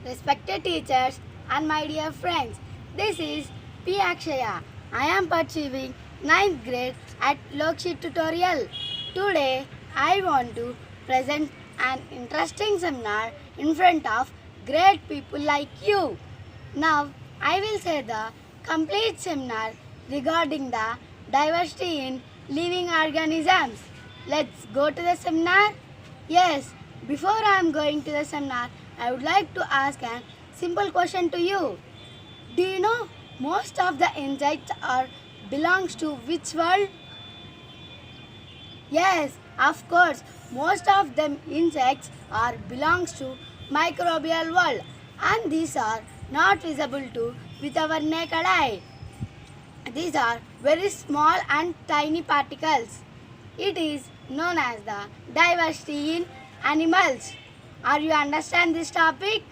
respected teachers, and my dear friends. This is P. Akshaya. I am pursuing ninth grade at Lokshit Tutorial. Today, I want to present an interesting seminar in front of great people like you. Now, I will say the complete seminar regarding the diversity in living organisms. Let's go to the seminar. Yes, before I am going to the seminar, I would like to ask a simple question to you. Do you know most of the insects are belongs to which world? Yes, of course, most of them insects are belongs to microbial world and these are not visible to with our naked eye. These are very small and tiny particles. It is known as the diversity in animals. Are you understand this topic?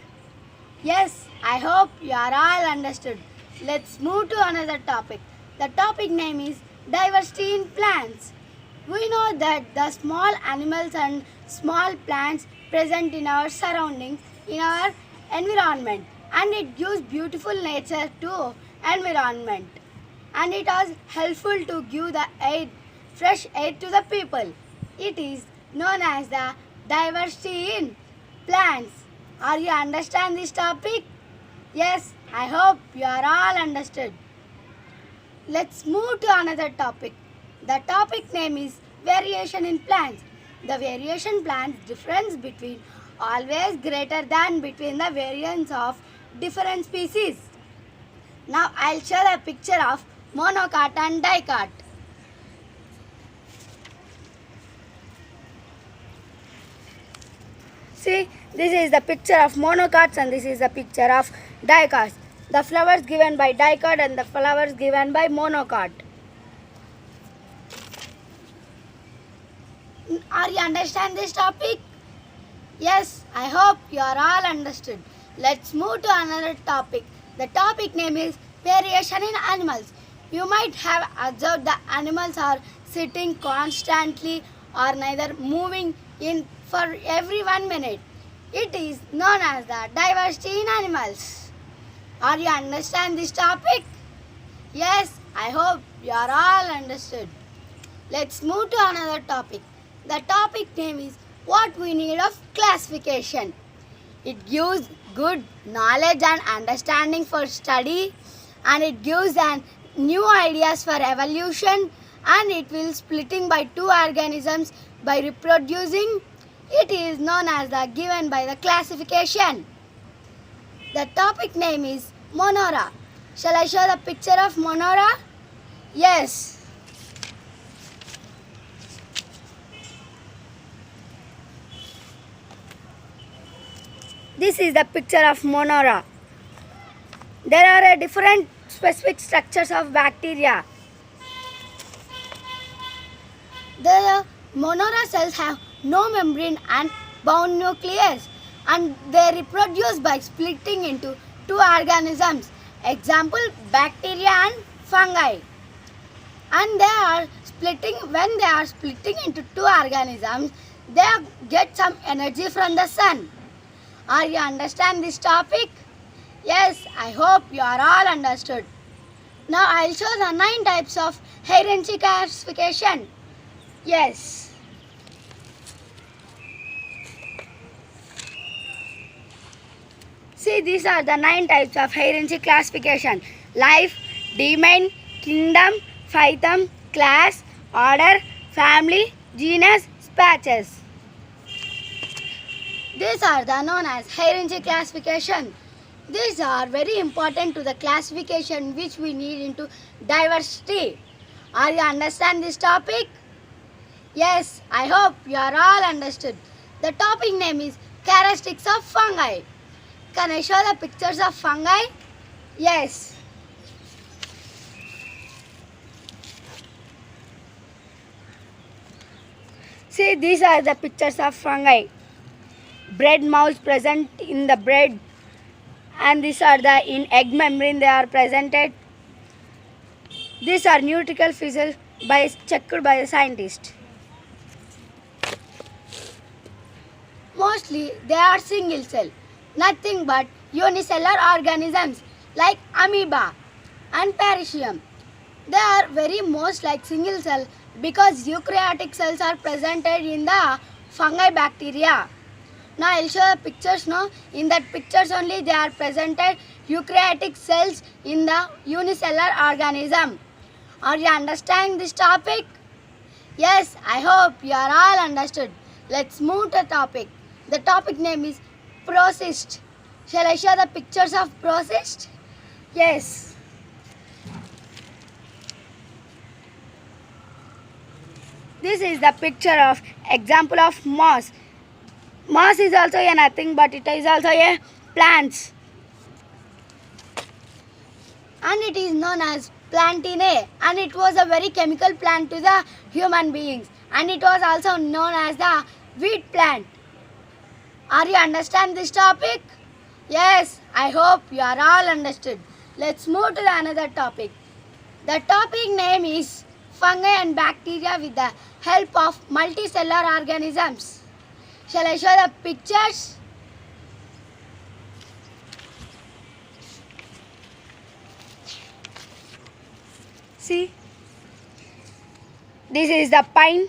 Yes, I hope you are all understood. Let's move to another topic. The topic name is diversity in plants. We know that the small animals and small plants present in our surroundings, in our environment, and it gives beautiful nature to environment. And it is helpful to give the air, fresh air to the people. It is known as the diversity in plants. Are you understand this topic? Yes, I hope you are all understood. Let's move to another topic. The topic name is variation in plants. The variation plants difference between always greater than between the variants of different species. Now I'll show the picture of monocot and dicot. See, this is the picture of monocots and this is the picture of dicots. The flowers given by dicot and the flowers given by monocot. Are you understand this topic? Yes, I hope you are all understood. Let's move to another topic. The topic name is variation in animals. You might have observed the animals are sitting constantly or neither moving in for every 1 minute. It is known as the diversity in animals. Are you understand this topic? Yes, I hope you are all understood. Let's move to another topic. The topic name is what we need of classification. It gives good knowledge and understanding for study and it gives an new ideas for evolution and it will splitting by two organisms by reproducing. It is known as the given by the classification. The topic name is Monera. Shall I show the picture of Monera? Yes. This is the picture of Monera. There are different specific structures of bacteria. The Monera cells have no membrane and bound nucleus and they reproduce by splitting into two organisms. Example, bacteria and fungi. And they are splitting, when they are splitting into two organisms, they get some energy from the sun. Are you understand this topic? Yes, I hope you are all understood. Now I will show the 9 types of hierarchy classification. Yes. See, these are the 9 types of hierarchy classification. Life, domain, kingdom, phylum, class, order, family, genus, species. These are the known as hierarchy classification. These are very important to the classification which we need into diversity. Are you understand this topic? Yes, I hope you are all understood. The topic name is characteristics of fungi. Can I show the pictures of fungi? Yes. See, these are the pictures of fungi. Bread mouse present in the bread and these are the in egg membrane they are presented. These are nutrical physics by checked by a scientist. Mostly they are single cell. nothing but unicellular organisms like amoeba and paramecium. They are very most like single cell because eukaryotic cells are presented in the fungi bacteria. Now I'll show the pictures now. In that pictures only they are presented eukaryotic cells in the unicellular organism. Are you understanding this topic? Yes, I hope you are all understood. Let's move to the topic. The topic name is procist. Shall I show the pictures of procist? Yes. This is the picture of example of moss. Moss is also a nothing but it is also a plants. And it is known as plantae and it was a very chemical plant to the human beings and it was also known as the wheat plant. Are you understand this topic? Yes, I hope you are all understood. Let's move to the another topic. The topic name is fungi and bacteria with the help of multicellular organisms. Shall I show the pictures? See, this is the pine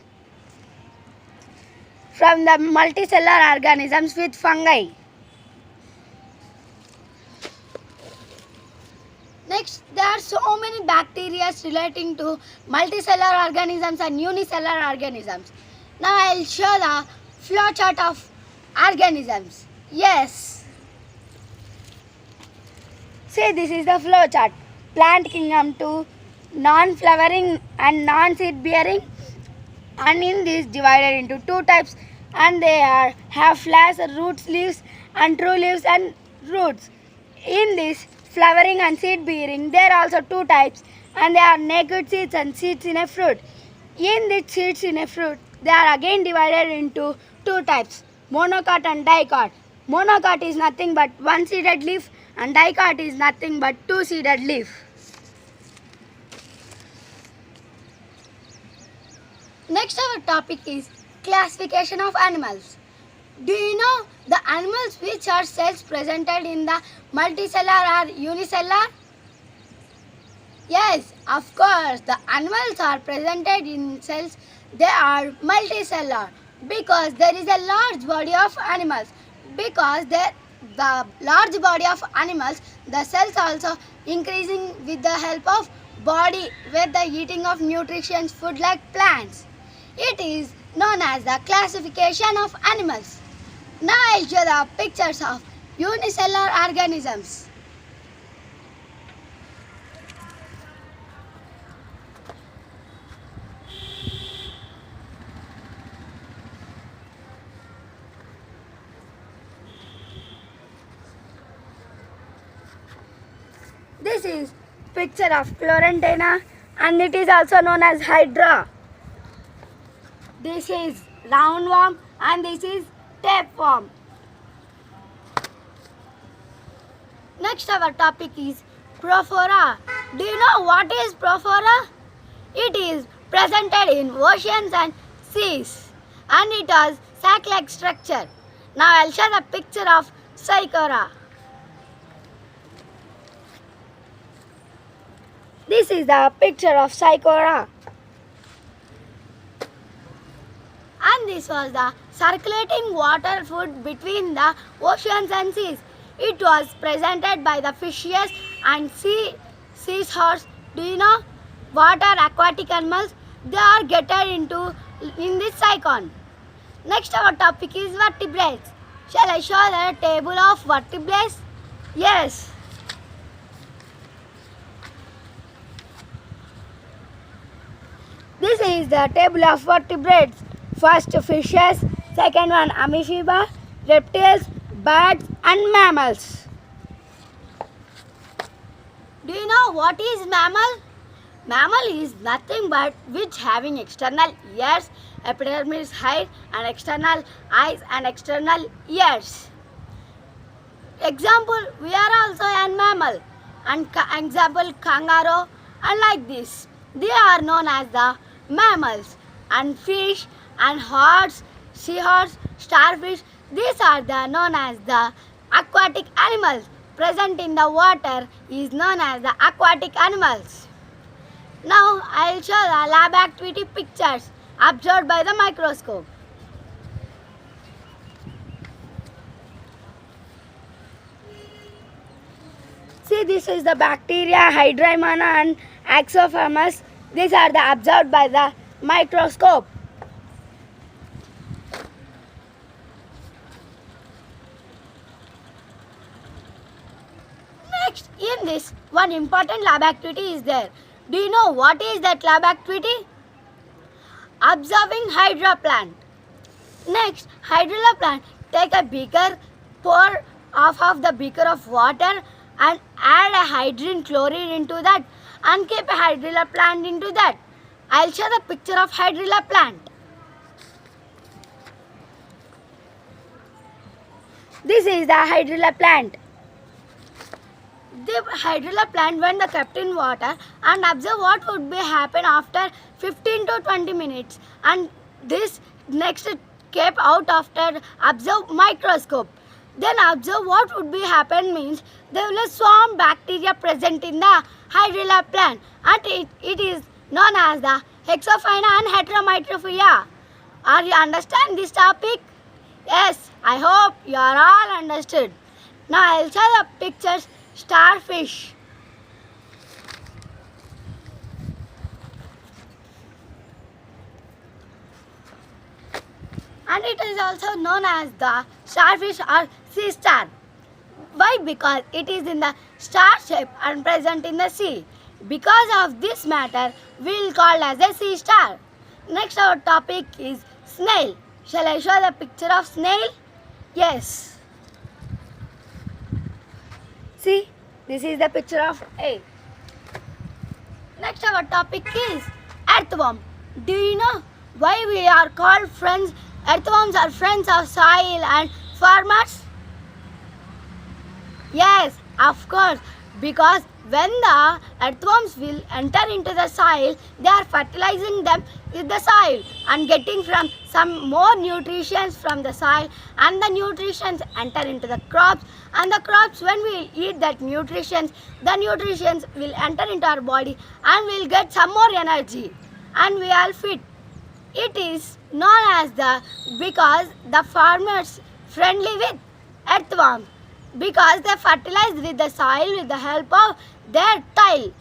from the multicellular organisms with fungi. Next, there are so many bacteria relating to multicellular organisms and unicellular organisms. Now I will show the flow chart of organisms. Yes. See, this is the flow chart. Plant kingdom to non-flowering and non-seed bearing, and in this divided into two types, and they are have flowers, roots, leaves, and true leaves and roots. In this flowering and seed bearing, there are also two types, and they are naked seeds and seeds in a fruit. In this seeds in a fruit, they are again divided into two types, monocot and dicot. Monocot is nothing but one-seeded leaf, and dicot is nothing but two-seeded leaf. Next our topic is classification of animals. Do you know the animals which are cells presented in the multicellular or unicellular? Yes, of course, the animals are presented in cells, they are multicellular because there is a large body of animals. Because the large body of animals, the cells also increasing with the help of body with the eating of nutritious food like plants. It is known as the classification of animals. Now I'll show the pictures of unicellular organisms. This is picture of Chlorantena and it is also known as Hydra. This is roundworm and this is tapeworm. Next our topic is Prophora. Do you know what is Prophora? It is presented in oceans and seas and it has sac-like structure. Now I'll show the picture of Psychora. This is the picture of Psychora. And this was the circulating water food between the oceans and seas. It was presented by the fishes and seahorse. Do you know water aquatic animals? They are gathered into in this icon. Next our topic is vertebrates. Shall I show the table of vertebrates? Yes. This is the table of vertebrates. First fishes, second one amoeba, reptiles, birds and mammals. Do you know what is mammal? Mammal is nothing but which having external ears, epidermis height and external eyes and external ears. Example, we are also an mammal and example kangaroo and like this. They are known as the mammals and fish and horse, seahorse, starfish. These are the known as the Aquatic animals present in the water is known as the aquatic animals. Now I will show the lab activity pictures observed by the microscope. See, this is the bacteria Hydromana and Axophamus. These are the observed by the microscope. Next, in this, one important lab activity is there. Do you know what is that lab activity? Observing hydra plant. Next, hydrilla plant, take a beaker, pour half of the beaker of water and add a hydrogen chloride into that and keep a hydrilla plant into that. I'll show the picture of hydrilla plant. This is the hydrilla plant. The hydrilla plant when the kept in water and observe what would be happen after 15 to 20 minutes, and this next kept out after observe microscope. Then observe what would be happen means there will be swarm bacteria present in the hydrilla plant and it is known as the Hexophyna and Heteromytrophaea. Are you understand this topic? Yes, I hope you are all understood. Now I will show the pictures. Starfish. And it is also known as the starfish or sea star. Why? Because it is in the star shape and present in the sea. Because of this matter, we will call as a sea star. Next our topic is snail. Shall I show the picture of snail? Yes. See, this is the picture of egg. Next our topic is earthworm. Do you know why we are called friends? Earthworms are friends of soil and farmers. Yes, of course, because when the earthworms will enter into the soil, they are fertilizing them with the soil and getting from some more nutrients from the soil, and the nutrients enter into the crops, and the crops, when we eat that nutrients, the nutrients will enter into our body and we will get some more energy and we are fit. It is known as the because the farmers friendly with earthworms because they fertilize with the soil with the help of their tail.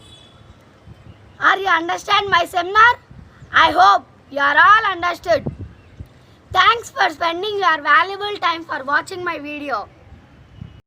Are you understand my seminar? I hope you are all understood. Thanks for spending your valuable time for watching my video.